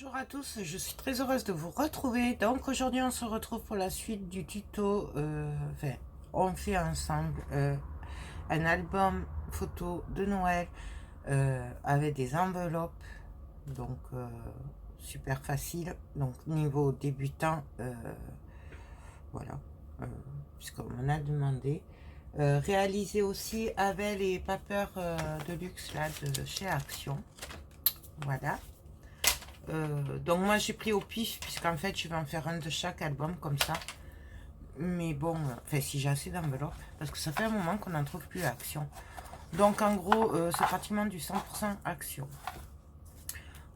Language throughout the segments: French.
Bonjour à tous, je suis très heureuse de vous retrouver. Donc aujourd'hui on se retrouve pour la suite du tuto. On fait ensemble un album photo de Noël avec des enveloppes. Donc super facile. Donc niveau débutant, voilà, puisqu'on m'en a demandé. Réalisé aussi avec les papers de luxe là de chez Action. Voilà. Donc moi j'ai pris au pif puisqu'en fait je vais en faire un de chaque album comme ça. Mais bon, enfin si j'ai assez d'enveloppes, parce que ça fait un moment qu'on n'en trouve plus à Action. Donc en gros c'est pratiquement du 100% Action.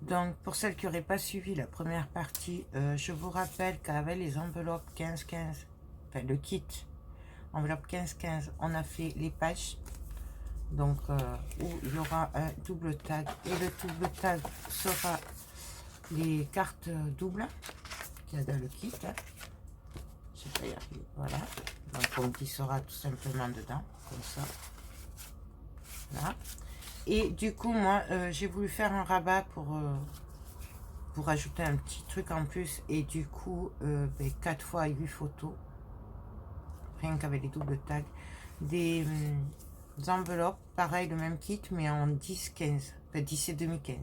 Donc pour celles qui n'auraient pas suivi la première partie, je vous rappelle qu'avec les enveloppes 15-15, enfin le kit enveloppe 15-15, on a fait les pages. Donc où il y aura un double tag et le double tag sera les cartes doubles qu'il y a dans le kit. Je vais pas y arriver. Voilà. Donc on glissera tout simplement dedans, comme ça. Voilà. Et du coup, moi, j'ai voulu faire un rabat pour ajouter un petit truc en plus. Et du coup, 4 fois 8 photos. Rien qu'avec les doubles tags. Des enveloppes, pareil, le même kit, mais en 10-15. Enfin, 10 et demi 15.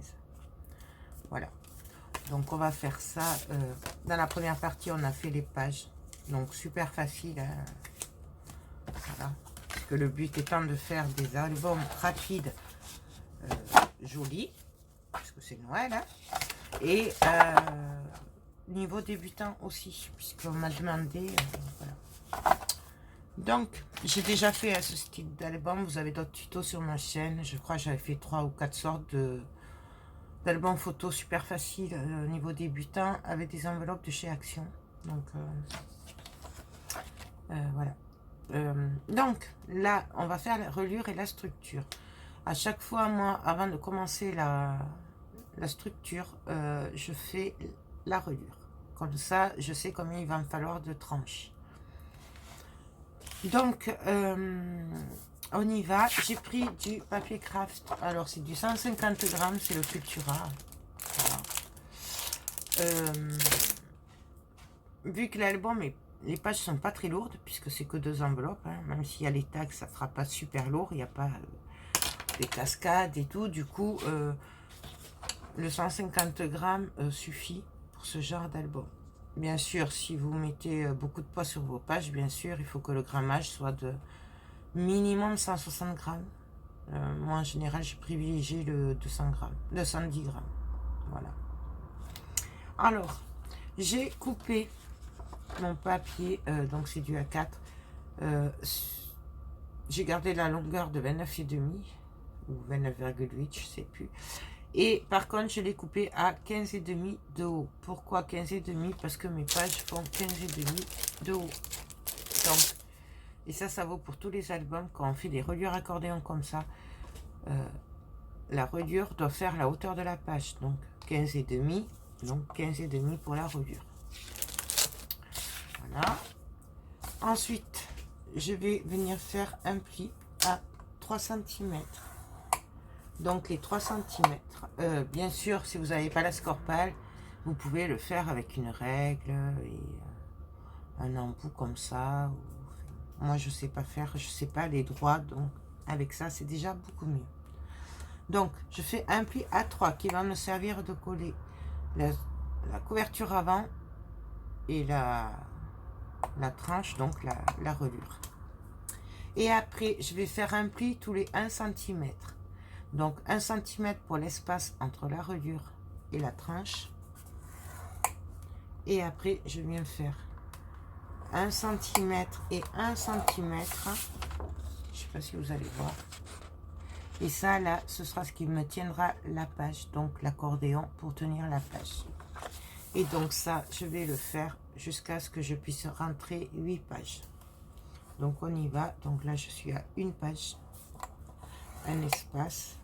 Voilà. Donc on va faire ça. Dans la première partie, on a fait les pages. Donc super facile. Hein. Voilà. Parce que le but étant de faire des albums rapides, jolis. Parce que c'est Noël. Hein. Et niveau débutant aussi. Puisqu'on m'a demandé. Voilà. Donc j'ai déjà fait ce style d'album. Vous avez d'autres tutos sur ma chaîne. Je crois que j'avais fait 3 ou 4 sortes d'albums photo super facile niveau débutant avec des enveloppes de chez Action. Donc voilà. Donc là on va faire la reliure et la structure. À chaque fois, moi, avant de commencer la structure, je fais la reliure. Comme ça je sais combien il va me falloir de tranches. Donc on y va. J'ai pris du papier craft. Alors c'est du 150 grammes, c'est le Cultura. Voilà. Vu que l'album les pages sont pas très lourdes puisque c'est que 2 enveloppes, hein, même s'il y a les tags, ça fera pas super lourd, il n'y a pas des cascades et tout. Du coup, le 150 grammes suffit pour ce genre d'album. Bien sûr, si vous mettez beaucoup de poids sur vos pages, bien sûr, il faut que le grammage soit de minimum 160 grammes. Moi, en général, j'ai privilégié le 200 grammes, 210 grammes. Voilà. Alors, j'ai coupé mon papier, donc c'est du A4. J'ai gardé la longueur de 29,5 ou 29,8, je sais plus. Et par contre, je l'ai coupé à 15,5 de haut. Pourquoi 15,5? Parce que mes pages font 15,5 de haut. Donc, et ça vaut pour tous les albums. Quand on fait des reliures accordéon comme ça, la reliure doit faire la hauteur de la page. Donc 15,5, donc 15,5 pour la reliure. Voilà. Ensuite, je vais venir faire un pli à 3 cm. Donc les 3 cm. Bien sûr, si vous n'avez pas la scorpale, vous pouvez le faire avec une règle et un embout comme ça. Moi, je sais pas faire, je sais pas les droits, donc avec ça, c'est déjà beaucoup mieux. Donc, je fais un pli à 3 qui va me servir de coller la couverture avant et la tranche, donc la reliure. Et après, je vais faire un pli tous les 1 cm. Donc 1 cm pour l'espace entre la reliure et la tranche. Et après, je viens faire 1 cm et 1 cm. Je sais pas si vous allez voir. Et ça, là, ce sera ce qui me tiendra la page, donc l'accordéon pour tenir la page. Et donc ça, je vais le faire jusqu'à ce que je puisse rentrer 8 pages. Donc on y va. Donc là, je suis à une page, un espace,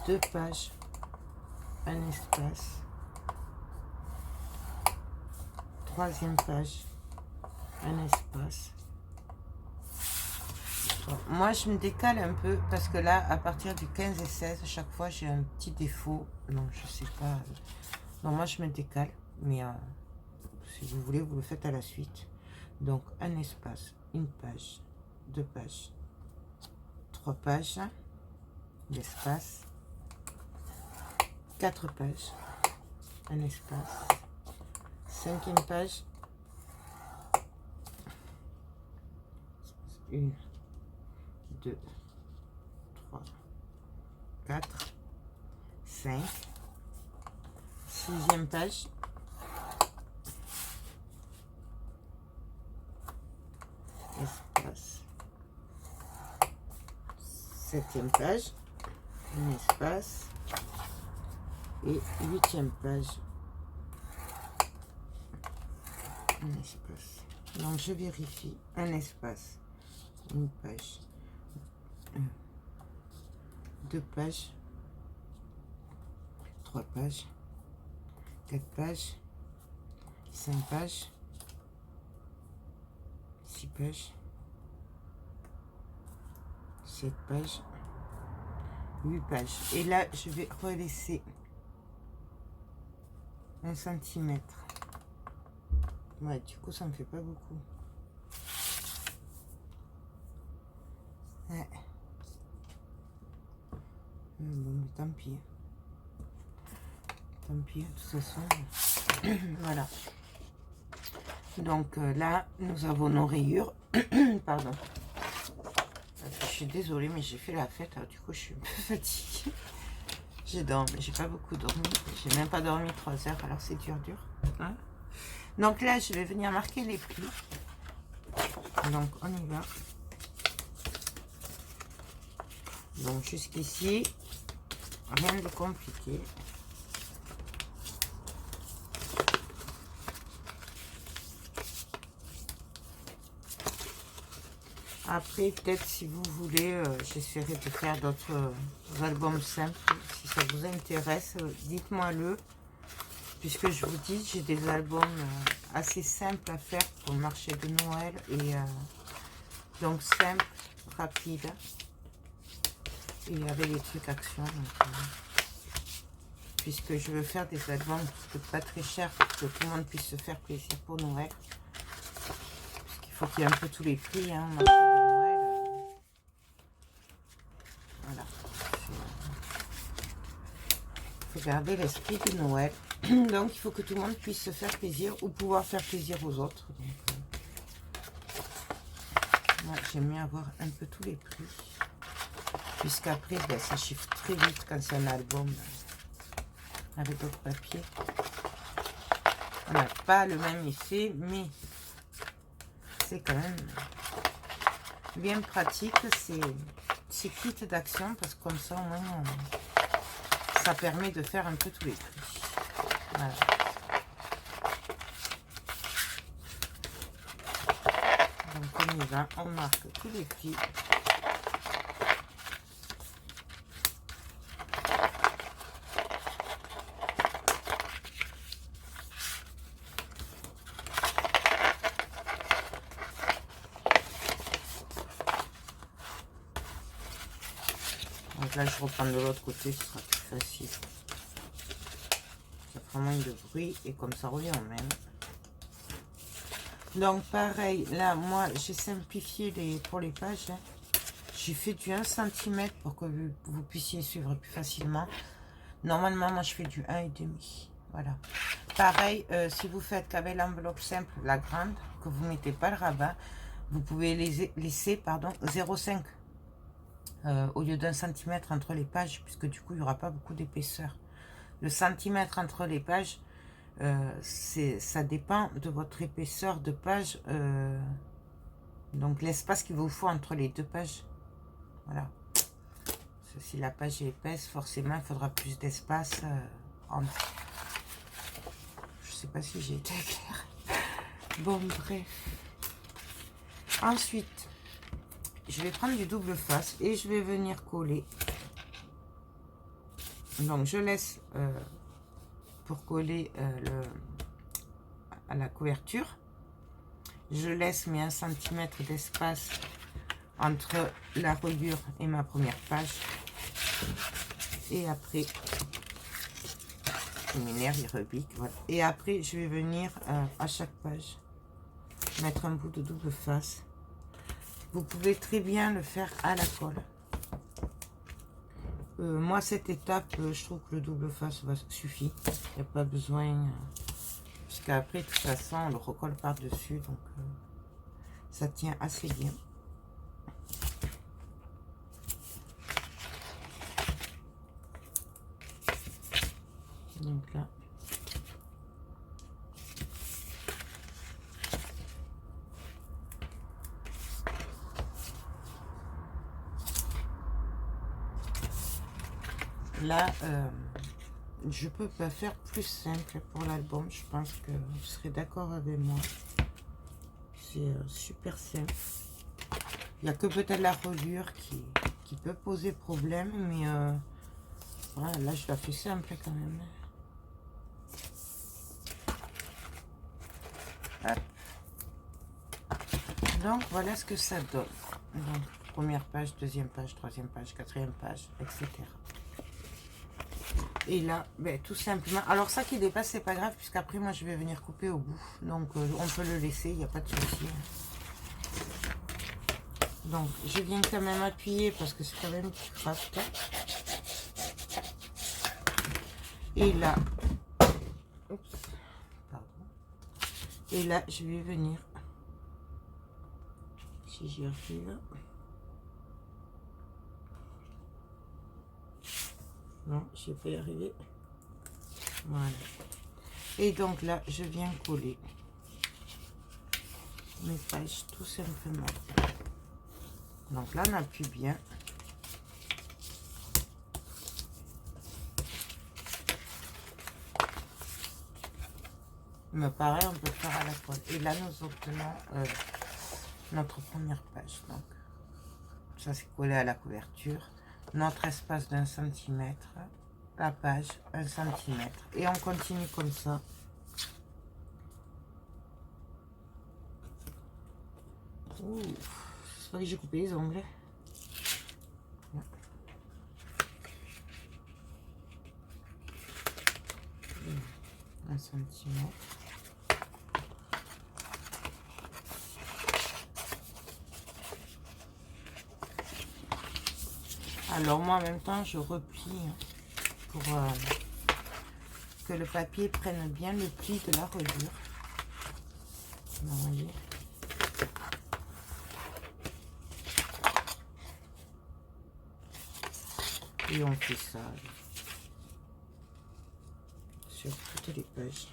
2 pages, un espace, 3e page, un espace, Moi, je me décale un peu parce que là, à partir du 15 et 16, chaque fois, j'ai un petit défaut. Non, je sais pas. Non, moi, je me décale. Mais si vous voulez, vous le faites à la suite. Donc, un espace, une page, 2 pages, 3 pages, l'espace, 4 pages, un espace, 5e page, 1, 2, 3, 4, 5, 6e page, espace, 7e page, un espace, et 8e page, un espace. Donc je vérifie, un espace, une page, 2 pages, 3 pages, 4 pages, 5 pages, 6 pages, 7 pages, 8 pages. Et là, je vais relaisser 1 centimètre. Ouais, du coup, ça me fait pas beaucoup. Ouais. Bon, mais tant pis. Tant pis, de toute façon. Voilà. Donc là, nous avons nos rayures. Pardon. Je suis désolée, mais j'ai fait la fête. Alors, du coup, je suis un peu fatiguée. J'ai dormi, j'ai pas beaucoup dormi. J'ai même pas dormi 3 heures, alors c'est dur. Hein. Donc là, je vais venir marquer les plis. Donc, on y va. Donc, jusqu'ici, rien de compliqué. Après, peut-être si vous voulez, j'essaierai de faire d'autres albums simples. Si ça vous intéresse, dites-moi-le. Puisque je vous dis, j'ai des albums assez simples à faire pour le marché de Noël. Et donc simple, rapide. Et avec les trucs action. Donc, puisque je veux faire des albums qui ne coûtent pas très cher pour que tout le monde puisse se faire plaisir pour Noël. Puisqu'il faut qu'il y ait un peu tous les prix, hein, au marché de Noël. Voilà. Il faut garder l'esprit de Noël. Donc, il faut que tout le monde puisse se faire plaisir ou pouvoir faire plaisir aux autres. Ouais, j'aime mieux avoir un peu tous les prix. Puisqu'après, ben, ça chiffre très vite quand c'est un album avec d'autres papiers. On n'a pas le même effet, mais c'est quand même bien pratique. C'est kit d'action parce que comme ça, au moins, ça permet de faire un peu tous les prix. Voilà. Donc on y va, on marque tous les prix. Donc là, je reprends de l'autre côté, ce sera plus facile. Ça fera moins de bruit et comme ça revient au même. Donc pareil, là, moi, j'ai simplifié pour les pages. Hein. J'ai fait du 1 cm pour que vous puissiez suivre plus facilement. Normalement, moi, je fais du 1,5. Voilà. Pareil, si vous faites qu'avec l'enveloppe simple, la grande, que vous ne mettez pas le rabat, vous pouvez laisser 0,5 au lieu d'1 cm entre les pages, puisque du coup, il n'y aura pas beaucoup d'épaisseur. Le centimètre entre les pages, ça dépend de votre épaisseur de page. Donc, l'espace qu'il vous faut entre les 2 pages. Voilà. Si la page est épaisse, forcément, il faudra plus d'espace entre. Je sais pas si j'ai été claire. Bon, bref. Ensuite, je vais prendre du double face et je vais venir coller. Donc, je laisse pour coller à la couverture. Je laisse mes 1 cm d'espace entre la reliure et ma première page. Et après, il m'énerve, il repique, voilà. Et après, je vais venir à chaque page mettre un bout de double face. Vous pouvez très bien le faire à la colle. Moi, cette étape, je trouve que le double face suffit. Il n'y a pas besoin, puisqu'après, de toute façon, on le recolle par-dessus, donc ça tient assez bien. Donc là, là, je peux pas faire plus simple pour l'album. Je pense que vous serez d'accord avec moi. C'est super simple. Il n'y a que peut-être la reliure qui peut poser problème, mais voilà, là je la fais simple quand même. Hop. Donc voilà ce que ça donne. Donc, première page, deuxième page, troisième page, quatrième page, etc. Et là, ben, tout simplement, alors ça qui dépasse, c'est pas grave, puisqu'après moi je vais venir couper au bout. Donc on peut le laisser, il n'y a pas de souci. Donc je viens quand même appuyer parce que c'est quand même du craft. Et là, oups, pardon. Et là, je vais venir, si j'y arrive. Non, je ne vais pas y arriver. Voilà. Et donc là, je viens coller mes pages tout simplement. Donc là, on appuie bien. Me paraît, on peut le faire à la colle. Et là, nous obtenons notre première page. Donc, ça c'est collé à la couverture. Notre espace d'1 cm. La page, 1 cm. Et on continue comme ça. Ouh, c'est pas que j'ai coupé les ongles. 1 cm. Alors moi en même temps je replie pour que le papier prenne bien le pli de la reliure. Vous voyez. Et on fait ça sur toutes les pages.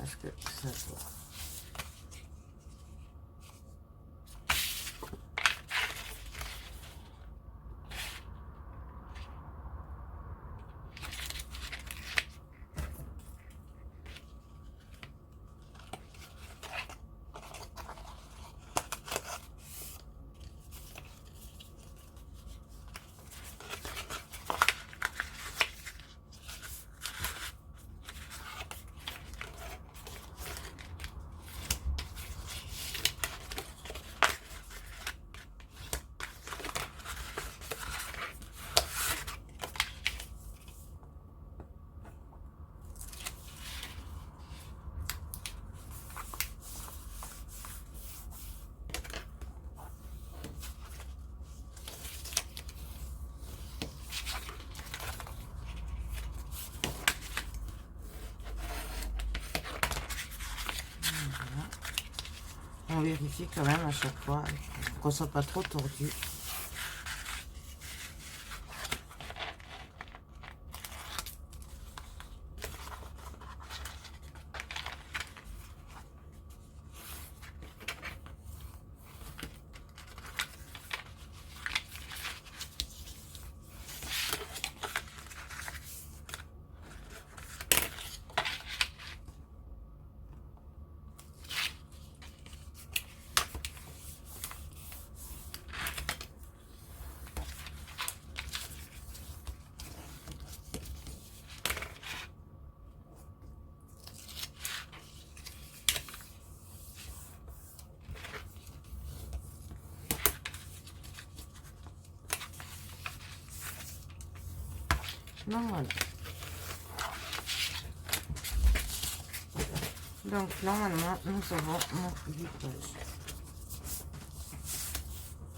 Est-ce que ça se voit? On vérifie quand même à chaque fois qu'on ne soit pas trop tordu. Donc voilà. Donc normalement nous avons nos 8 pages.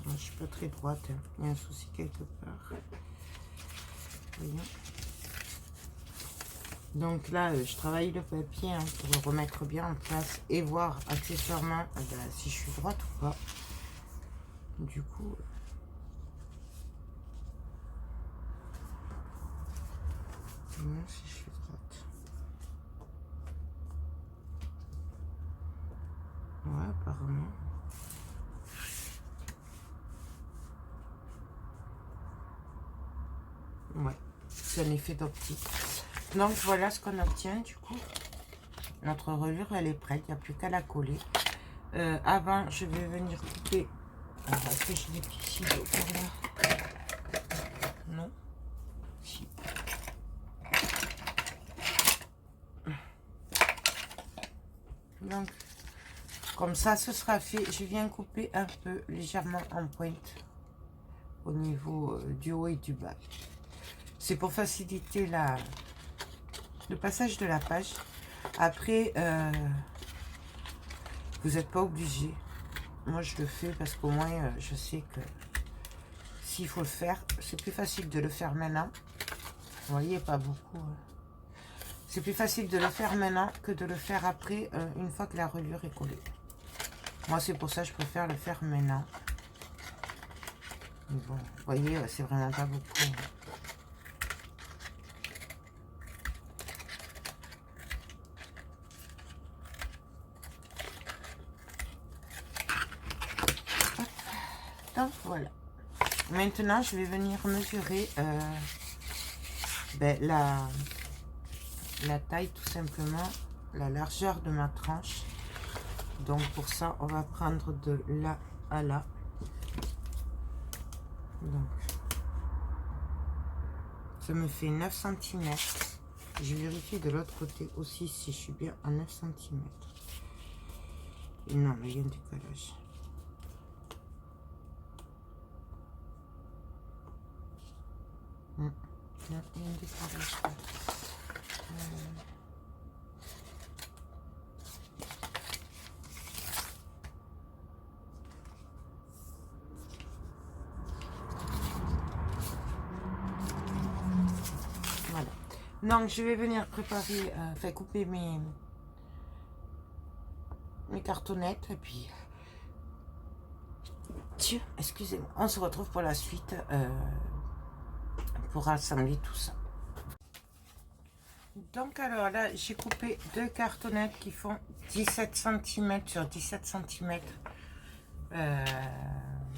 Je suis pas très droite, hein. Il y a un souci quelque part. Voyons. Donc là, je travaille le papier hein, pour le remettre bien en place et voir accessoirement si je suis droite ou pas. Du coup, non, si je suis droite. Ouais, apparemment. Ouais, c'est un effet d'optique. Donc voilà ce qu'on obtient du coup. Notre reliure elle est prête, il n'y a plus qu'à la coller. Avant je vais venir couper. Alors est-ce que j'ai des petits ciseaux par là? Non. Si. Donc comme ça ce sera fait. Je viens couper un peu légèrement en pointe au niveau du haut et du bas. C'est pour faciliter le passage de la page. Après, vous n'êtes pas obligé. Moi, je le fais parce qu'au moins, je sais que s'il faut le faire, c'est plus facile de le faire maintenant. Vous voyez, pas beaucoup. C'est plus facile de le faire maintenant que de le faire après, une fois que la reliure est collée. Moi, c'est pour ça que je préfère le faire maintenant. Mais bon, vous voyez, c'est vraiment pas beaucoup. Donc voilà. Maintenant, je vais venir mesurer la taille, tout simplement, la largeur de ma tranche. Donc pour ça, on va prendre de là à là. Donc, ça me fait 9 cm. Je vérifie de l'autre côté aussi si je suis bien à 9 cm. Et non, il y a un décalage. Non, il y a un décalage. Voilà. Donc, je vais venir préparer, couper mes cartonnettes. Et puis, tiens, excusez-moi. On se retrouve pour la suite, pour assembler tout ça. Donc alors là, j'ai coupé 2 cartonnettes qui font 17 cm sur 17 cm.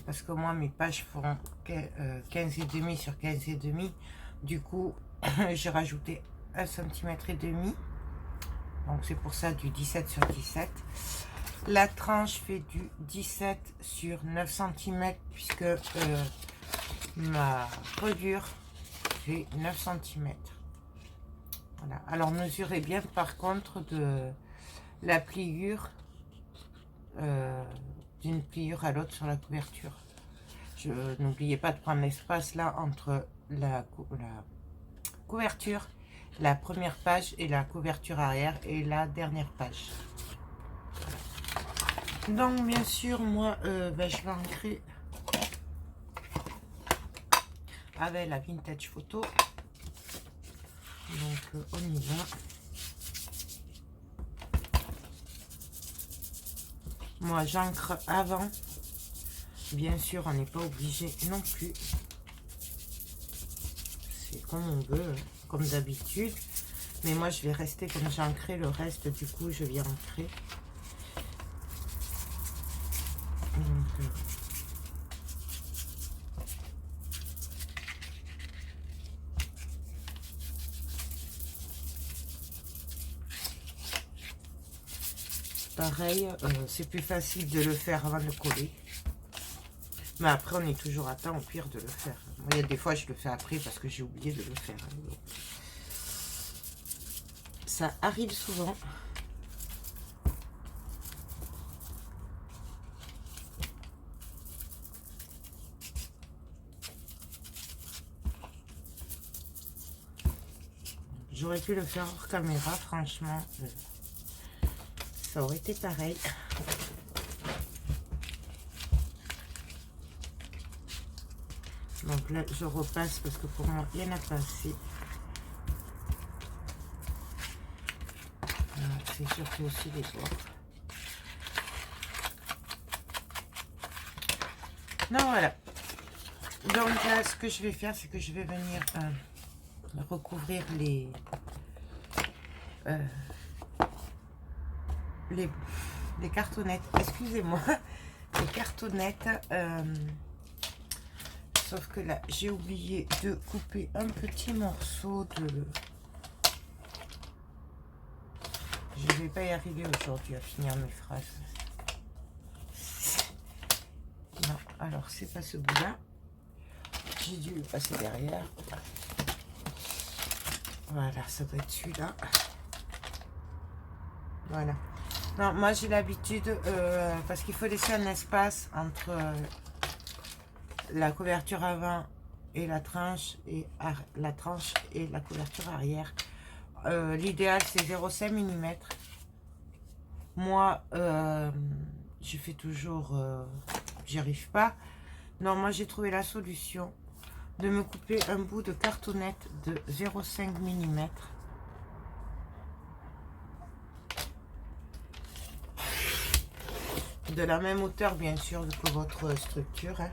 Parce que moi, mes pages font 15,5 sur 15,5. Du coup, j'ai rajouté 1,5 cm. Donc c'est pour ça du 17 sur 17. La tranche fait du 17 sur 9 cm puisque ma reliure fait 9 cm. Voilà. Alors mesurez bien par contre de la pliure d'une pliure à l'autre sur la couverture. N'oubliez pas de prendre l'espace là entre la couverture, la première page et la couverture arrière et la dernière page. Donc bien sûr moi je vais ancrer avec la vintage photo. Donc on y va. Moi j'ancre avant. Bien sûr on n'est pas obligé non plus. C'est comme on veut, comme d'habitude. Mais moi je vais rester comme j'ai ancré le reste, du coup je viens ancrer. Donc, pareil, c'est plus facile de le faire avant de coller. Mais après, on est toujours à temps, au pire, de le faire. Il y a des fois, je le fais après parce que j'ai oublié de le faire. Ça arrive souvent. J'aurais pu le faire hors caméra, franchement. Ça aurait été pareil. Donc là, je repasse parce que pour moi, il n'y en a pas assez. C'est surtout aussi les autres. Non, voilà. Donc là, ce que je vais faire, c'est que je vais venir recouvrir les cartonnettes. Excusez-moi, les cartonnettes. Sauf que là, j'ai oublié de couper un petit morceau de... Je ne vais pas y arriver aujourd'hui à finir mes phrases. Non, alors c'est pas ce bout-là. J'ai dû le passer derrière. Voilà, ça doit être celui-là. Voilà. Non, moi j'ai l'habitude, parce qu'il faut laisser un espace entre la couverture avant et la tranche et la couverture arrière. L'idéal c'est 0,5 mm. Moi, je fais toujours, j'y arrive pas. Non, moi j'ai trouvé la solution de me couper un bout de cartonnette de 0,5 mm. De la même hauteur, bien sûr, que votre structure. Hein.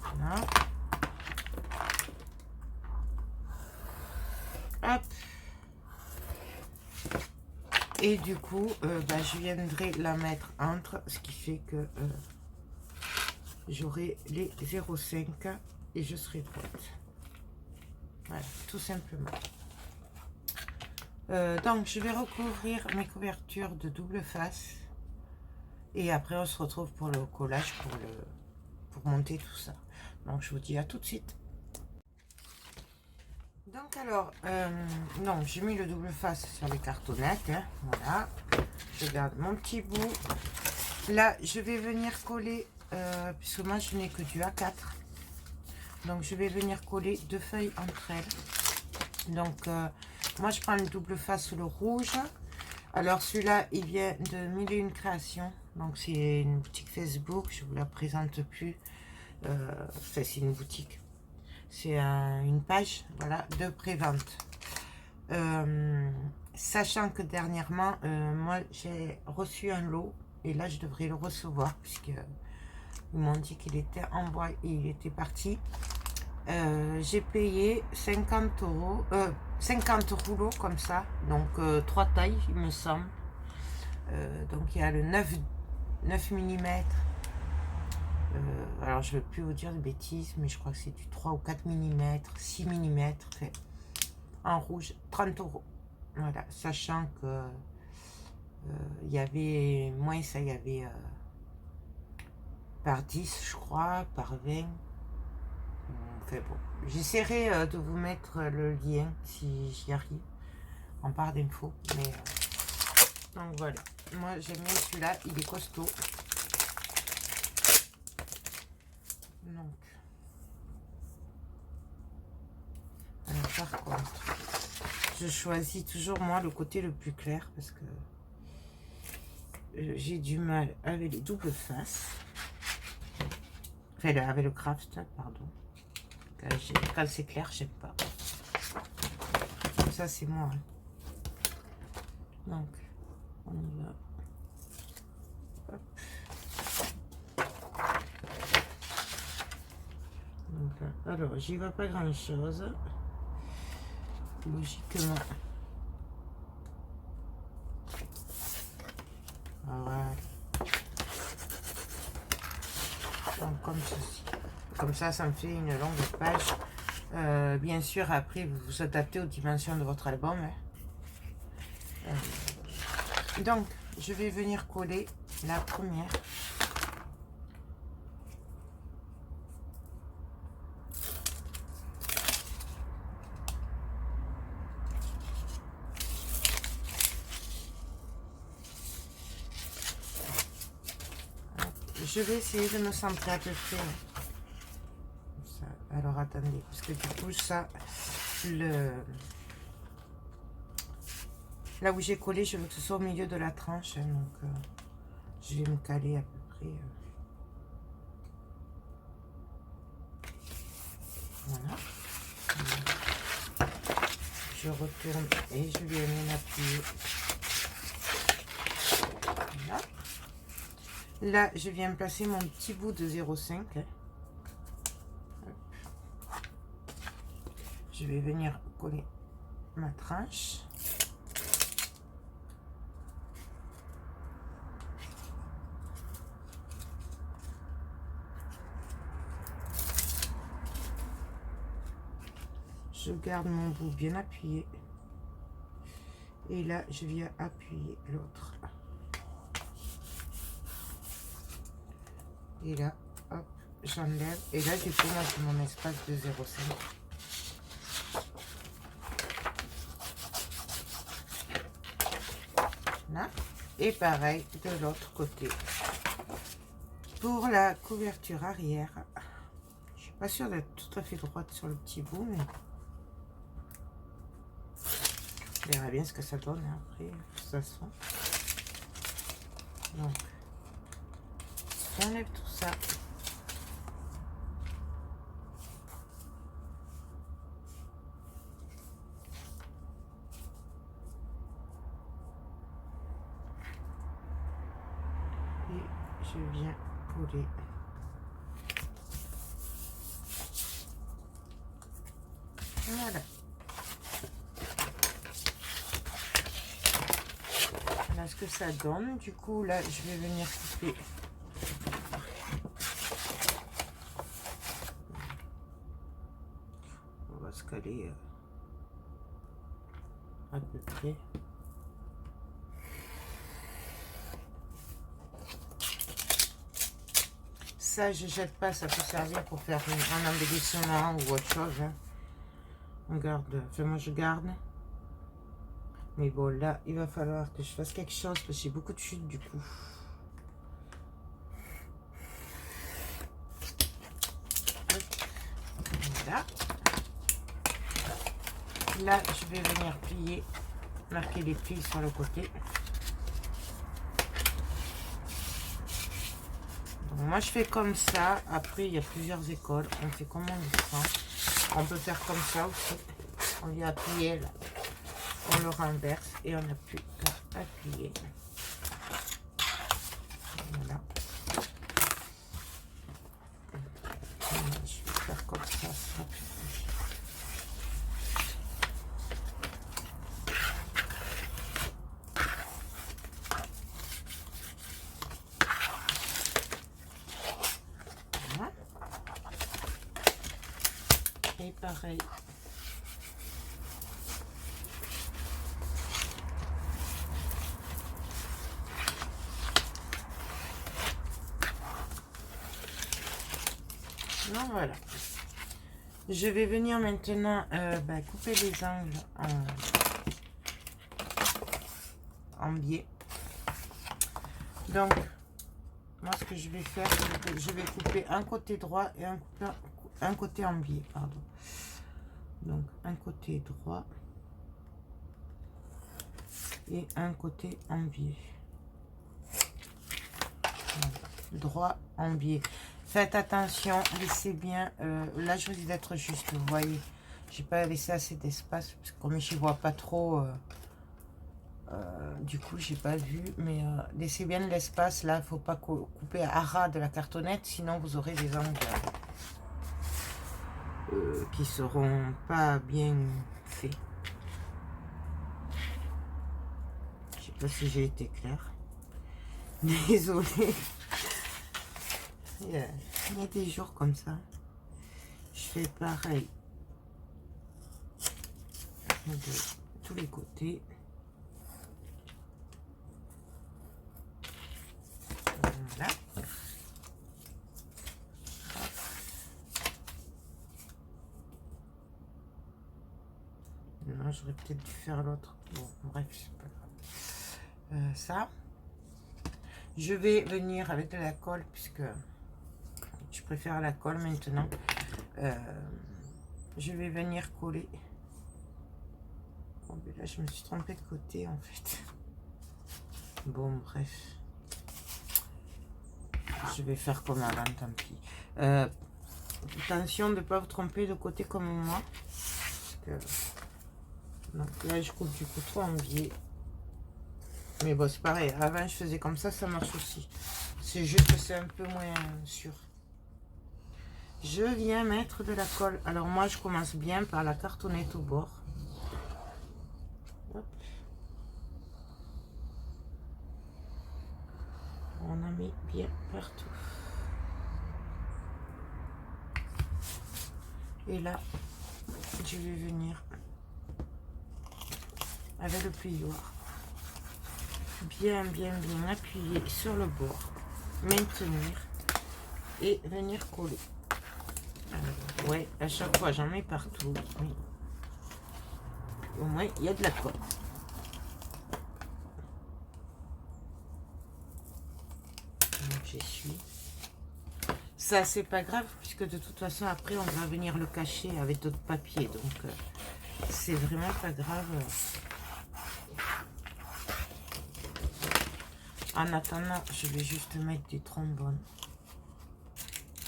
Voilà. Hop. Et du coup, je viendrai la mettre entre, ce qui fait que j'aurai les 0,5 et je serai droite. Voilà, tout simplement. Donc, je vais recouvrir mes couvertures de double face. Et après, on se retrouve pour le collage, pour monter tout ça. Donc, je vous dis à tout de suite. Donc, alors, j'ai mis le double face sur les cartonnettes. Hein, voilà. Je garde mon petit bout. Là, je vais venir coller, puisque moi, je n'ai que du A4. Donc, je vais venir coller deux feuilles entre elles. Donc, moi, je prends le double face le rouge. Alors, celui-là, il vient de 1001 créations. Donc, c'est une boutique Facebook. Je ne vous la présente plus. C'est une boutique. C'est une page, voilà, de pré-vente. Sachant que dernièrement, moi, j'ai reçu un lot. Et là, je devrais le recevoir. Puisqu'ils m'ont dit qu'il était en bois et il était parti. J'ai payé 50 €, 50 rouleaux comme ça, donc 3 tailles il me semble. Donc il y a le 9 mm, alors je ne veux plus vous dire de bêtises, mais je crois que c'est du 3 ou 4 mm, 6 mm, en rouge, 30 €. Voilà, sachant que il y avait moins, ça il y avait par 10 je crois, par 20. Enfin bon, j'essaierai de vous mettre le lien si j'y arrive en barre d'infos. Mais donc voilà, moi j'aime bien celui-là, il est costaud. Donc, alors par contre, je choisis toujours moi le côté le plus clair parce que j'ai du mal avec les doubles faces. Enfin, avec le craft, pardon. Quand c'est clair, je sais pas. Ça, c'est moi. Hein. Donc, on y va. Hop. Donc, alors, j'y vois pas grand chose. Logiquement. Voilà. Donc, comme ceci. Comme ça, ça me fait une longue page. Bien sûr, après, vous vous adaptez aux dimensions de votre album. Hein. Donc, je vais venir coller la première. Je vais essayer de me centrer à peu près. Ça. Alors, attendez, parce que du coup, ça, le Là où j'ai collé, je veux que ce soit au milieu de la tranche, hein, donc je vais me caler à peu près. Voilà. Je retourne et je viens m'appuyer. Voilà. Là, je viens placer mon petit bout de 0,5. Hein. Je vais venir coller ma tranche. Je garde mon bout bien appuyé. Et là, je viens appuyer l'autre. Et là, hop, j'enlève. Et là, du coup, moi, j'ai mon espace de 0,5. Là. Et pareil de l'autre côté. Pour la couverture arrière, je suis pas sûre d'être tout à fait droite sur le petit bout, mais on verra bien ce que ça donne après, de toute façon. Donc, j'enlève tout ça. Et je viens coller. Voilà. Voilà ce que ça donne. Du coup, là, je vais venir couper. On va se caler à peu près. Ça, je jette pas, ça peut servir pour faire un embellissement ou autre chose. Hein. On garde, enfin moi je garde. Mais bon, là, il va falloir que je fasse quelque chose parce que j'ai beaucoup de chutes du coup. Voilà. Là, je vais venir plier, marquer les plis sur le côté. Donc, moi, je fais comme ça. Après, il y a plusieurs écoles. On fait comme on le sent. On peut faire comme ça aussi. On vient appuyer là. On le renverse et on n'a plus qu'à appuyer. Voilà. Je vais faire comme ça, ça sera plus. Voilà. Et pareil. Non, voilà. Je vais venir maintenant couper les angles en biais. Donc, moi, ce que je vais faire, c'est que je vais couper un côté droit et un côté en biais, pardon. Donc, un côté droit et un côté en biais. Voilà. Droit en biais. Faites attention, laissez bien. Là, je risque d'être juste, vous voyez. J'ai pas laissé assez d'espace parce que comme je vois pas trop, du coup, j'ai pas vu. Mais laissez bien l'espace. Là, il faut pas couper à ras de la cartonnette, sinon vous aurez des angles qui seront pas bien faits. Je sais pas si j'ai été claire. Désolée. Il y a des jours comme ça. Je fais pareil de tous les côtés. Voilà. Non, j'aurais peut-être dû faire l'autre. Bon, bref, c'est pas grave. Ça. Je vais venir avec de la colle puisque je préfère la colle maintenant. Je vais venir coller. Bon, mais là, je me suis trompée de côté, en fait. Bon, bref. Je vais faire comme avant, tant pis. Attention de ne pas vous tromper de côté comme moi. Parce que... Donc là, je coupe du coup trop en biais. Mais bon, c'est pareil. Avant, je faisais comme ça marche aussi. C'est juste que c'est un peu moins sûr. Je viens mettre de la colle. Alors moi, je commence bien par la cartonnette au bord. Hop. On a mis bien partout. Et là, je vais venir avec le plioir. Bien appuyer sur le bord. Maintenir. Et venir coller. Alors, ouais, à chaque fois, j'en mets partout. Oui. Au moins, il y a de la colle. Donc, j'essuie. Ça, c'est pas grave, puisque de toute façon, après, on va venir le cacher avec d'autres papiers. Donc, c'est vraiment pas grave. En attendant, je vais juste mettre des trombones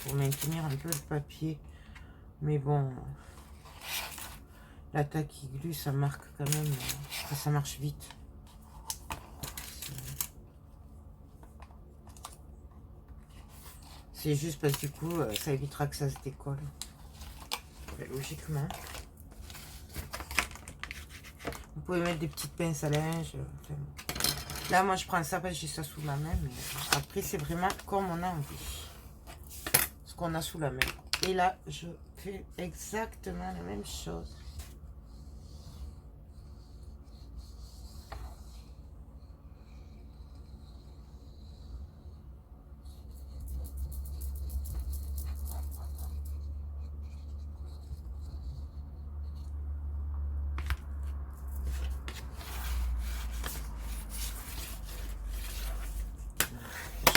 pour maintenir un peu le papier. Mais bon, la tacky glue, ça marque quand même, ça marche vite. C'est juste parce que du coup, ça évitera que ça se décolle. Logiquement. Vous pouvez mettre des petites pinces à linge. Enfin, là, moi, je prends ça parce que j'ai ça sous la main. Mais après, c'est vraiment comme on a envie. Ce qu'on a sous la main. Et là, je fais exactement la même chose.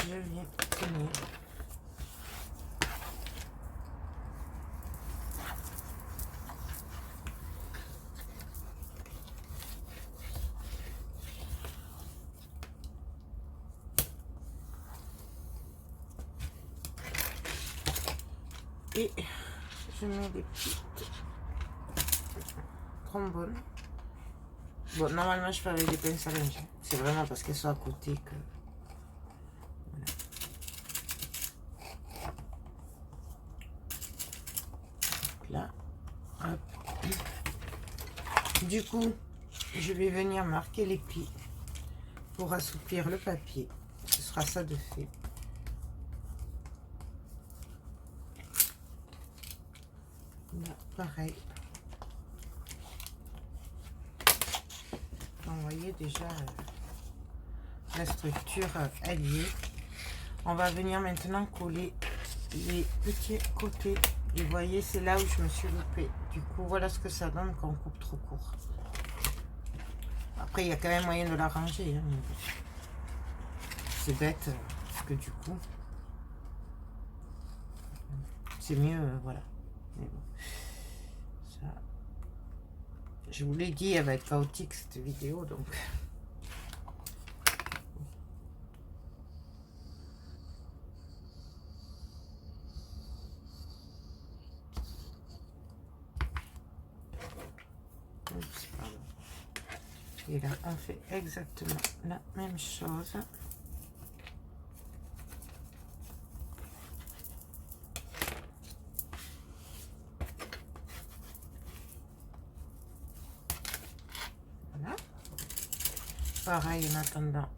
Je viens tenir. Et je mets des petites trombones. Bon, normalement, je fais avec des pinces à linge. C'est vraiment parce qu'elles sont à côté que... Voilà. Là, hop. Du coup, je vais venir marquer les plis pour assouplir le papier. Ce sera ça de fait. Là, pareil. Vous voyez déjà la structure alliée. On va venir maintenant coller les petits côtés. Et vous voyez, c'est là où je me suis loupée. Du coup, voilà ce que ça donne quand on coupe trop court. Après, il y a quand même moyen de l'arranger. Hein, c'est bête, parce que du coup, c'est mieux, voilà. Mais bon, ça, je vous l'ai dit, elle va être chaotique cette vidéo, donc... Oups, pardon. Et là, on fait exactement la même chose. Voilà. Pareil, en attendant,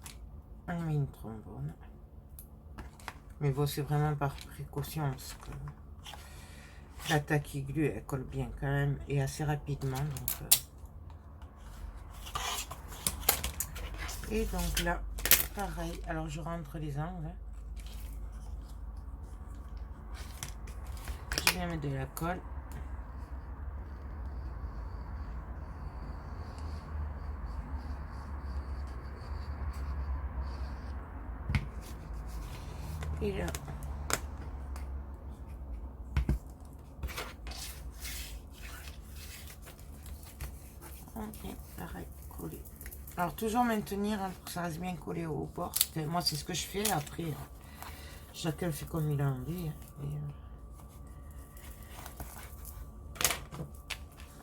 on met une trombone. Mais bon, c'est vraiment par précaution, parce que la tacky glue, elle colle bien quand même, et assez rapidement. Donc, et donc là, pareil, alors je rentre les angles. Je viens mettre de la colle. Et là, on est parti. Alors, toujours maintenir hein, pour que ça reste bien collé au bord. Moi, c'est ce que je fais. Après, chacun fait comme il a envie.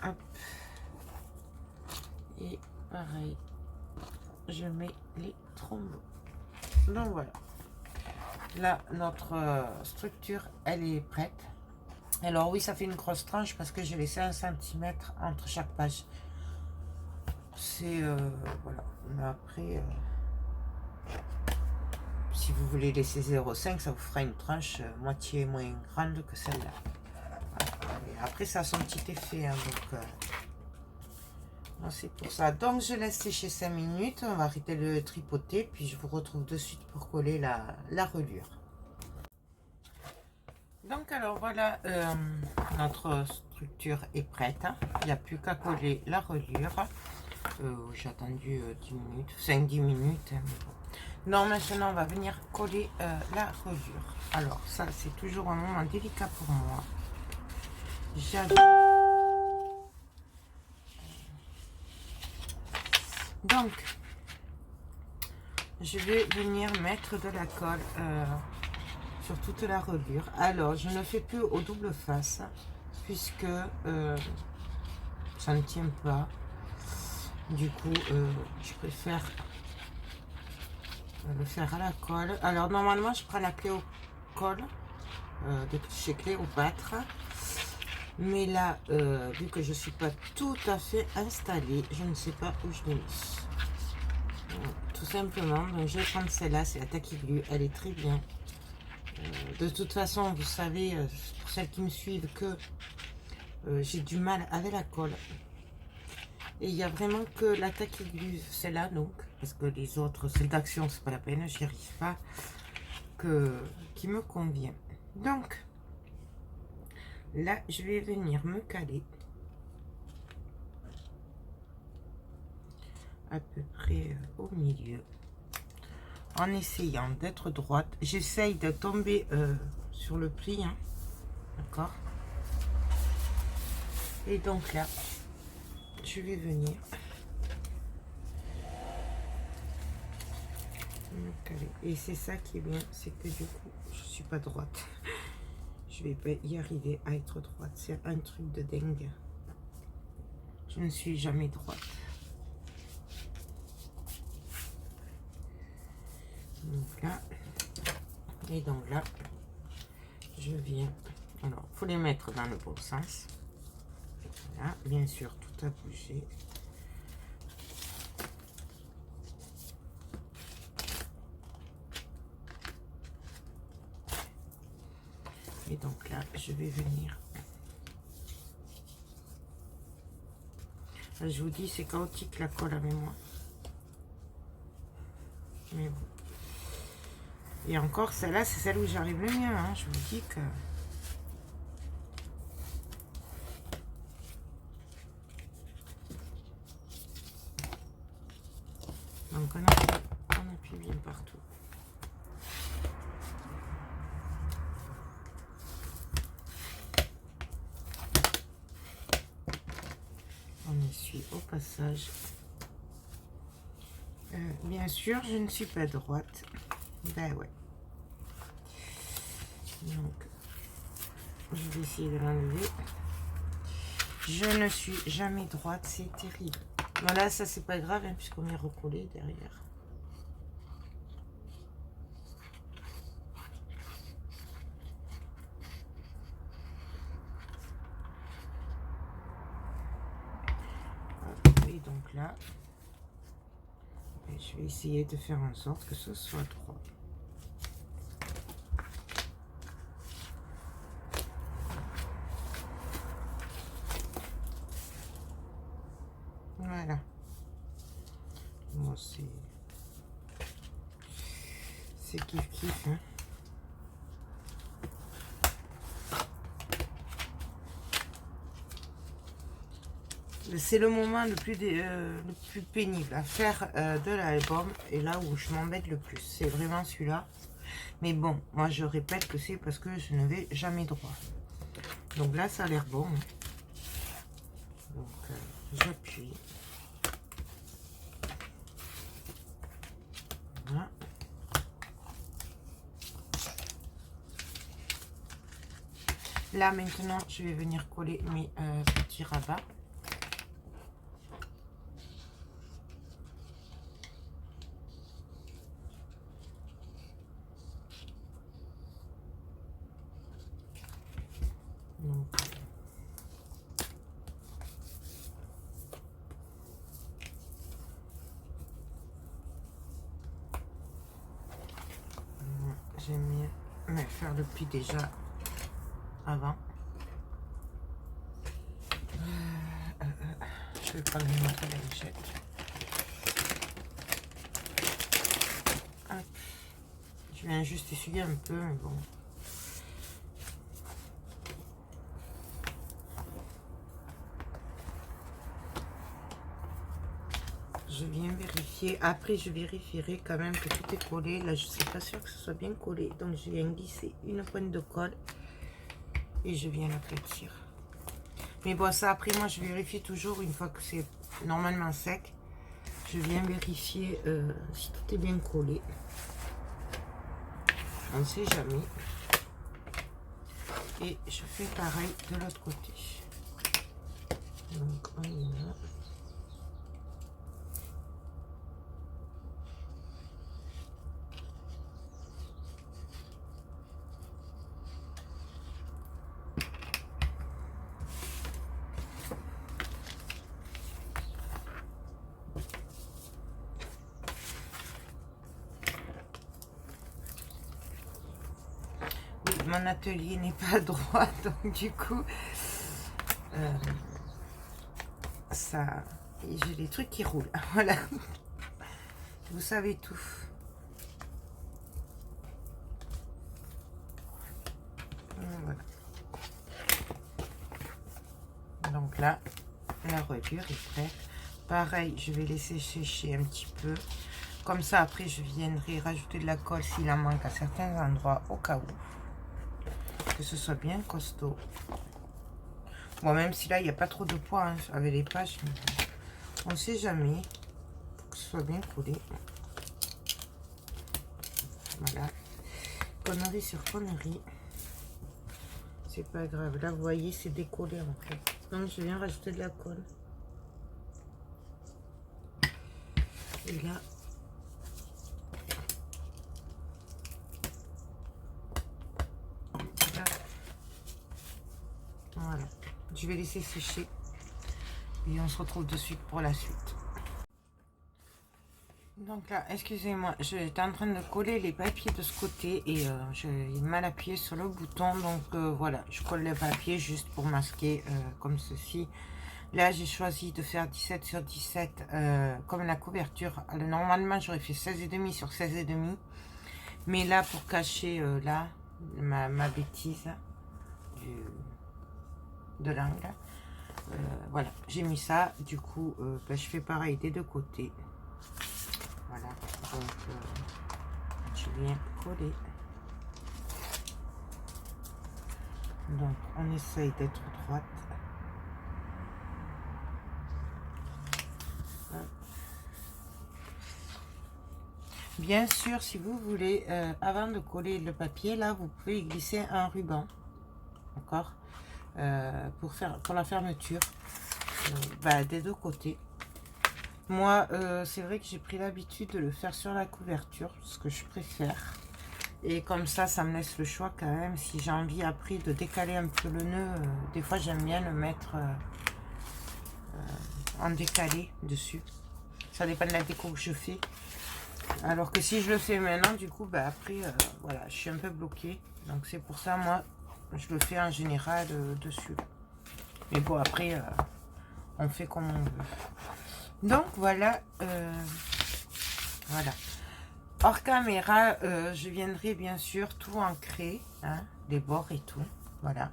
Hop. Et pareil, je mets les trombons. Donc voilà. Là, notre structure, elle est prête. Alors oui, ça fait une grosse tranche parce que j'ai laissé 1 cm entre chaque page. C'est... voilà. Mais après, si vous voulez laisser 0,5, ça vous fera une tranche moitié moins grande que celle-là. Et après, ça a son petit effet. Hein, donc, c'est pour ça. Donc, je laisse sécher 5 minutes. On va arrêter de tripoter. Puis, je vous retrouve de suite pour coller la reliure. Donc, alors, voilà. Notre structure est prête. Hein. Il n'y a plus qu'à coller la reliure. J'ai attendu 10 minutes. 5-10 minutes. Hein, mais bon. Non, maintenant, on va venir coller la reliure. Alors, ça, c'est toujours un moment délicat pour moi. Donc, je vais venir mettre de la colle sur toute la reliure. Alors, je ne fais plus au double face puisque ça ne tient pas. Du coup, je préfère le faire à la colle. Alors, normalement, je prends la clé au colle de chez Cléopâtre. Mais là, vu que je ne suis pas tout à fait installée, je ne sais pas où je l'ai mis. Tout simplement, donc je vais prendre celle-là, c'est la Tacky Glue, elle est très bien. De toute façon, vous savez, pour celles qui me suivent, que j'ai du mal avec la colle. Et il n'y a vraiment que la Tacky Glue, celle-là, donc, parce que les autres, celles d'Action, c'est pas la peine, j'y arrive pas, qui me convient. Donc, là, je vais venir me caler à peu près au milieu en essayant d'être droite. J'essaye de tomber sur le pli, hein, d'accord. Et donc là, je vais venir me caler. Et c'est ça qui est bien, c'est que du coup, je suis pas droite. Je vais pas y arriver à être droite. C'est un truc de dingue. Je ne suis jamais droite. Donc là, et donc là, je viens. Alors, il faut les mettre dans le bon sens. Là, bien sûr, tout a bougé. Et donc là, je vais venir. Là, je vous dis, c'est chaotique la colle avec moi. Mais bon. Et encore, celle-là, c'est celle où j'arrive le mieux. Hein. Je vous dis que... Donc, on appuie bien partout. On essuie au passage. Bien sûr, je ne suis pas droite. Ben ouais. Donc, je vais essayer de l'enlever. Je ne suis jamais droite, c'est terrible. Voilà, ça c'est pas grave, hein, puisqu'on est recollé derrière. Et donc là, je vais essayer de faire en sorte que ce soit droit. Voilà. Moi, c'est kiff kiff. Hein. C'est le moment le plus pénible à faire de l'album. Et là où je m'embête le plus, c'est vraiment celui-là. Mais bon, moi je répète que c'est parce que je ne vais jamais droit. Donc là, ça a l'air bon. Donc j'appuie. Voilà. Là maintenant je vais venir coller mes petits rabats. Donc, j'aime bien me faire le pli déjà avant. Je vais prendre une autre lingette. Hop. Je viens juste essuyer un peu, mais bon. Je viens vérifier. Après, je vérifierai quand même que tout est collé. Là, je ne suis pas sûre que ce soit bien collé. Donc, je viens glisser une pointe de colle et je viens l'aplatir. Mais bon, ça, après, moi, je vérifie toujours une fois que c'est normalement sec. Je viens vérifier si tout est bien collé. On ne sait jamais. Et je fais pareil de l'autre côté. Donc, on y va. Mon atelier n'est pas droit, donc du coup, ça, j'ai des trucs qui roulent. Voilà, vous savez tout. Voilà. Donc là, la reliure est prête. Pareil, je vais laisser sécher un petit peu. Comme ça, après, je viendrai rajouter de la colle s'il en manque à certains endroits, au cas où. Que ce soit bien costaud. Bon, même si là, il n'y a pas trop de poids hein, avec les pages. On ne sait jamais. Faut que ce soit bien collé. Voilà. Connerie sur connerie. C'est pas grave. Là, vous voyez, c'est décollé en fait. Donc, je viens rajouter de la colle. Et là, voilà. Je vais laisser sécher. Et on se retrouve de suite pour la suite. Donc là, excusez-moi, j'étais en train de coller les papiers de ce côté et j'ai mal appuyé sur le bouton. Donc voilà, je colle les papiers juste pour masquer comme ceci. Là, j'ai choisi de faire 17 sur 17 comme la couverture. Alors, normalement, j'aurais fait 16,5 sur 16,5. Mais là, pour cacher là, ma bêtise de l'angle, voilà, j'ai mis ça. Du coup, ben, je fais pareil des deux côtés. Voilà, donc je viens coller. Donc, on essaye d'être droite. Bien sûr, si vous voulez, avant de coller le papier, là, vous pouvez glisser un ruban, d'accord, pour la fermeture, bah, des deux côtés. Moi, c'est vrai que j'ai pris l'habitude de le faire sur la couverture, ce que je préfère. Et comme ça me laisse le choix quand même. Si j'ai envie après de décaler un peu le nœud, des fois j'aime bien le mettre en décalé dessus. Ça dépend de la déco que je fais. Alors que si je le fais maintenant, du coup, bah après, voilà, je suis un peu bloquée. Donc c'est pour ça, moi, je le fais en général dessus. Mais bon, après, on fait comme on veut. Donc voilà, voilà. Hors caméra, je viendrai bien sûr tout ancrer, hein, les bords et tout, voilà.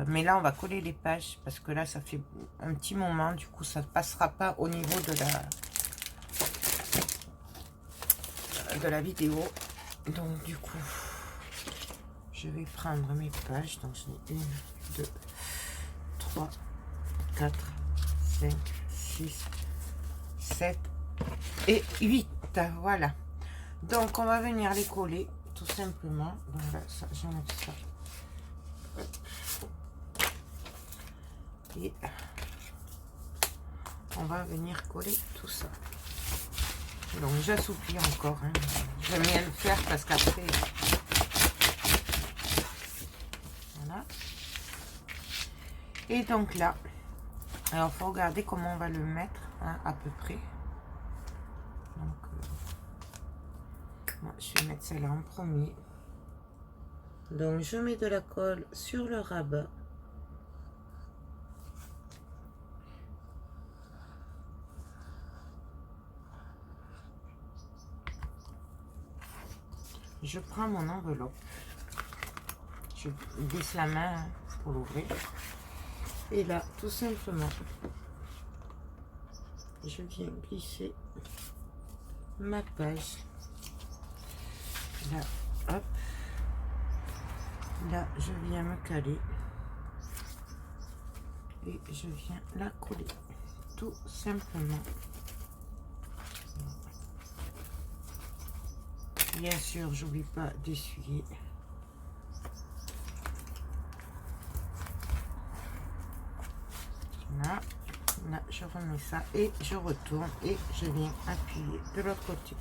Mais là, on va coller les pages parce que là, ça fait un petit moment. Du coup, ça ne passera pas au niveau de la vidéo. Donc, du coup, je vais prendre mes pages. Donc, j'en ai 1, 2, 3, 4, 5, 6, 7 et 8. Voilà. Donc, on va venir les coller, tout simplement. Voilà, ça, j'enlève ça. Et on va venir coller tout ça. Donc, j'assouplis encore. Hein. J'aime bien le faire parce qu'après... Voilà. Et donc là, alors, il faut regarder comment on va le mettre, hein, à peu près. Donc, moi, je vais mettre celle-là en premier. Donc, je mets de la colle sur le rabat. Je prends mon enveloppe. Je glisse la main, hein, pour l'ouvrir. Et là, tout simplement, je viens glisser ma page. Là, hop. Là, je viens me caler. Et je viens la coller. Tout simplement. Bien sûr, j'oublie pas d'essuyer. Là, là, je remets ça et je retourne et je viens appuyer de l'autre côté.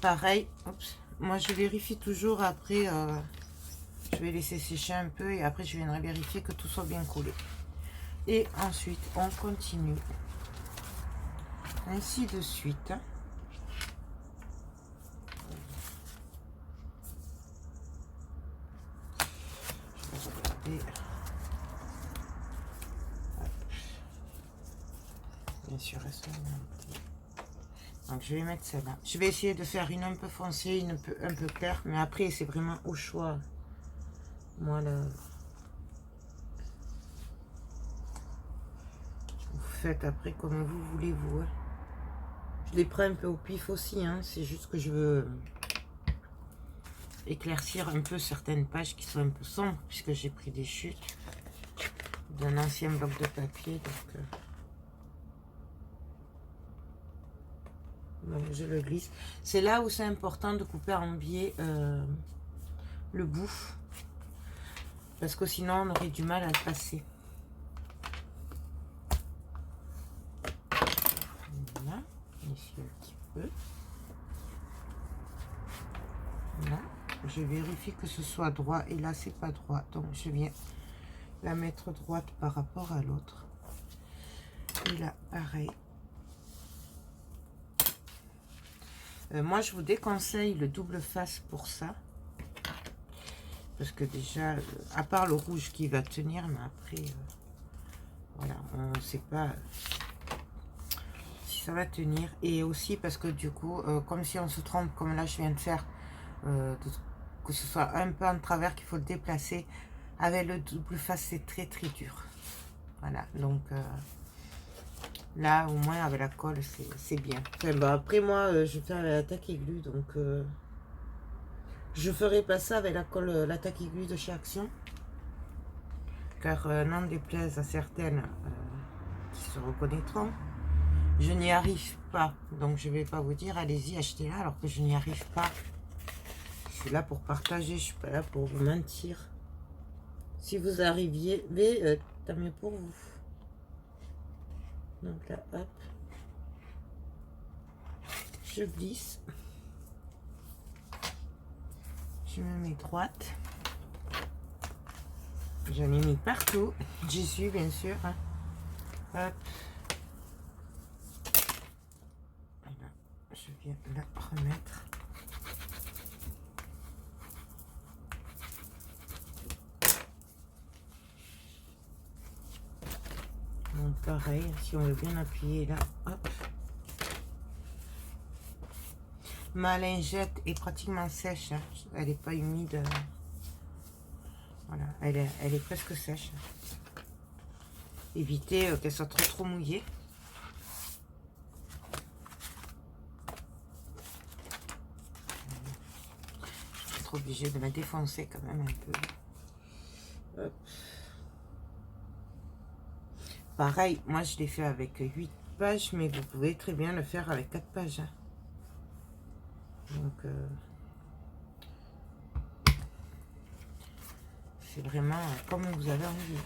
Pareil, oups, moi je vérifie toujours après, je vais laisser sécher un peu et après je viendrai vérifier que tout soit bien collé. Et ensuite, on continue. Ainsi de suite. Je vais regarder. Bien sûr, elles sont montées. Donc je vais mettre celle-là. Je vais essayer de faire une un peu foncée, une un peu claire, mais après c'est vraiment au choix. Moi là, vous faites après comme vous voulez vous. Hein. Je les prends un peu au pif aussi, hein. C'est juste que je veux éclaircir un peu certaines pages qui sont un peu sombres, puisque j'ai pris des chutes d'un ancien bloc de papier. Donc je le glisse. C'est là où c'est important de couper en biais le bout, parce que sinon on aurait du mal à le passer. Voilà, ici un petit peu. Là, je vérifie que ce soit droit et là c'est pas droit, donc je viens la mettre droite par rapport à l'autre. Et là, pareil. Moi, je vous déconseille le double face pour ça. Parce que déjà, à part le rouge qui va tenir, mais après, voilà, on ne sait pas si ça va tenir. Et aussi parce que du coup, comme si on se trompe, comme là je viens de faire, que ce soit un peu en travers qu'il faut le déplacer, avec le double face, c'est très très dur. Voilà, donc là, au moins, avec la colle, c'est bien. Enfin, bah, après, moi, je fais avec la tack aiguë, donc je ferai pas ça avec la colle, la tack aiguë de chez Action. Car n'en déplaise à certaines qui se reconnaîtront, je n'y arrive pas. Donc, je vais pas vous dire, allez-y, achetez-la, alors que je n'y arrive pas. Je suis là pour partager, je suis pas là pour vous mentir. Si vous arriviez, mais tant mieux pour vous. Donc là, hop. Je glisse. Je me mets droite. J'en ai mis partout. J'y suis, bien sûr. Hein. Hop. Voilà. Je viens la remettre. Donc pareil, si on veut bien appuyer là, hop. Ma lingette est pratiquement sèche, hein. Elle n'est pas humide. Voilà, elle est presque sèche. Évitez qu'elle soit trop mouillée. Je suis trop obligée de la défoncer quand même un peu. Hop. Pareil, moi je l'ai fait avec 8 pages, mais vous pouvez très bien le faire avec 4 pages. Hein. Donc, c'est vraiment comme vous avez envie.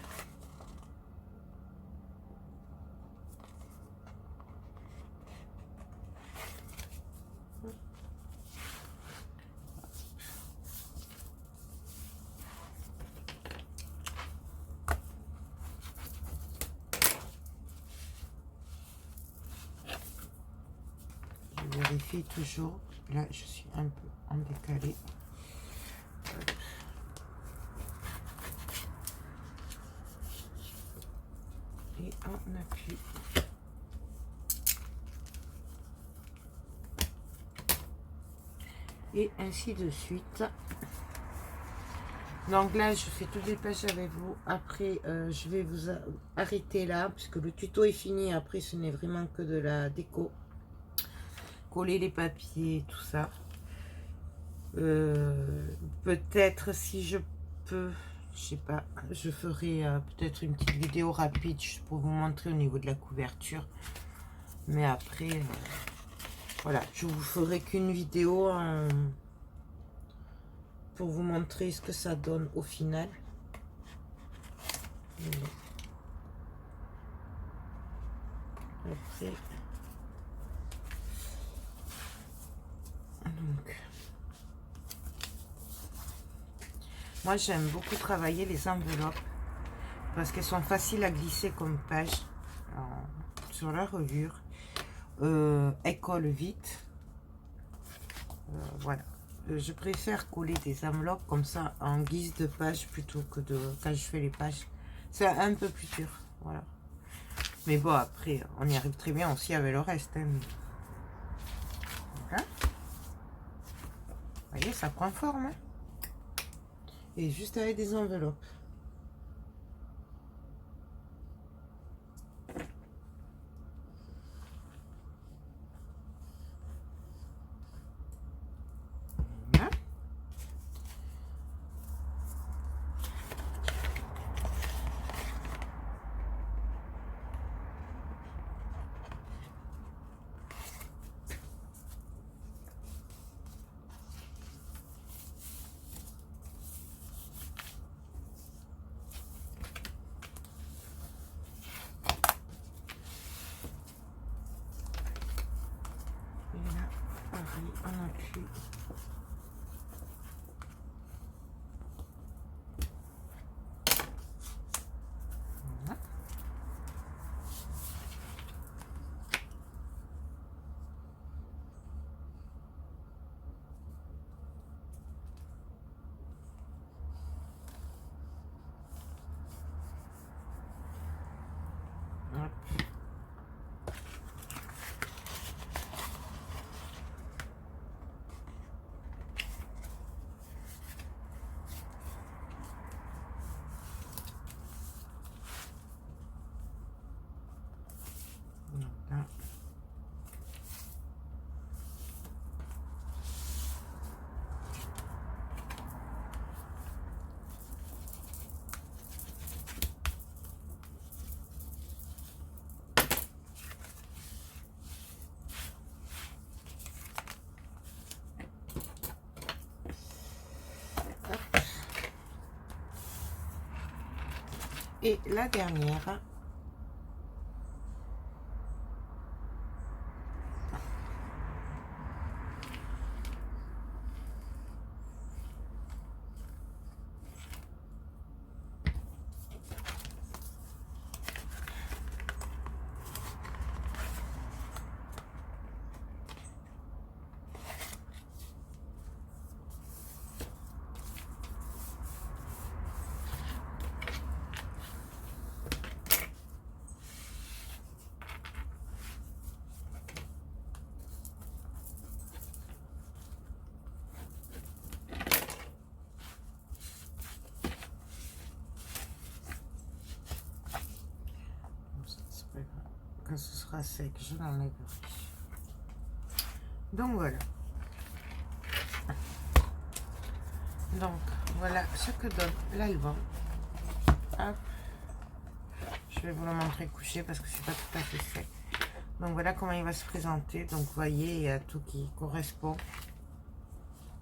Je vérifie toujours. Là, je suis un peu en décalé. Et on appuie. Et ainsi de suite. Donc là, je fais toutes les pages avec vous. Après, je vais vous arrêter là, puisque le tuto est fini. Après, ce n'est vraiment que de la déco. Coller les papiers, tout ça. Peut-être si je peux, je sais pas, je ferai peut-être une petite vidéo rapide juste pour vous montrer au niveau de la couverture. Mais après, voilà, je vous ferai qu'une vidéo pour vous montrer ce que ça donne au final. Après, donc, moi j'aime beaucoup travailler les enveloppes parce qu'elles sont faciles à glisser comme page sur la reliure. Elles collent vite. Voilà. Je préfère coller des enveloppes comme ça en guise de page plutôt que de quand je fais les pages. C'est un peu plus dur. Voilà. Mais bon, après, on y arrive très bien aussi avec le reste. Hein. Voilà. Vous voyez, ça prend forme. Hein. Et juste avec des enveloppes. Voilà. Et là, pareil, on appuie. Voilà. Hop. Voilà. Et la dernière, quand ce sera sec, je l'enlèverai. Donc voilà. Donc voilà ce que donne l'album. Hop. Je vais vous le montrer couché parce que c'est pas tout à fait sec. Donc voilà comment il va se présenter. Donc vous voyez, il y a tout qui correspond.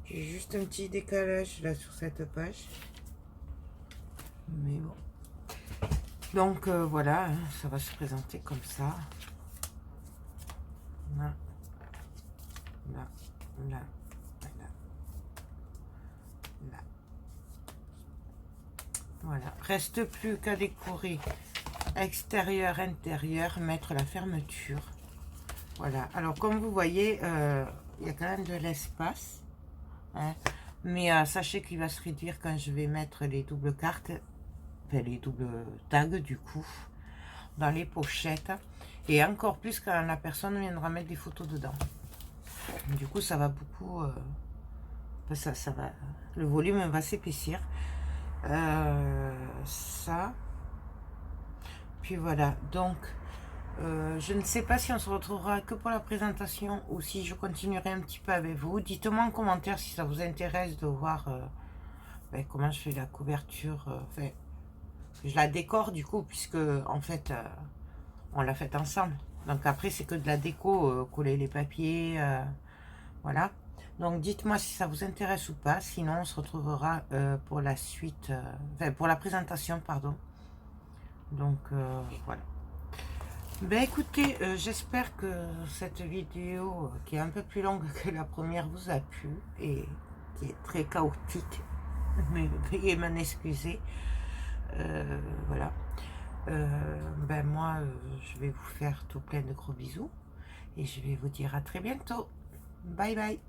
J'ai juste un petit décalage là sur cette page. Mais bon. Donc voilà, hein, ça va se présenter comme ça. Là, là, là, là, là. Voilà. Reste plus qu'à décorer extérieur, intérieur, mettre la fermeture. Voilà. Alors comme vous voyez, il y a quand même de l'espace. Hein, mais sachez qu'il va se réduire quand je vais mettre les doubles cartes, enfin les doubles tags du coup, dans les pochettes. Et encore plus quand la personne viendra mettre des photos dedans. Du coup, ça va beaucoup... ça va, le volume va s'épaissir. Ça. Puis voilà. Donc, je ne sais pas si on se retrouvera que pour la présentation ou si je continuerai un petit peu avec vous. Dites-moi en commentaire si ça vous intéresse de voir comment je fais la couverture. Enfin, je la décore du coup, puisque en fait, on l'a faite ensemble. Donc après, c'est que de la déco, coller les papiers, voilà. Donc dites-moi si ça vous intéresse ou pas. Sinon, on se retrouvera pour la suite, enfin pour la présentation, pardon. Donc voilà. Ben écoutez, j'espère que cette vidéo, qui est un peu plus longue que la première, vous a plu et qui est très chaotique. Mais veuillez m'en excuser. Voilà. Ben moi, je vais vous faire tout plein de gros bisous et je vais vous dire à très bientôt. Bye bye.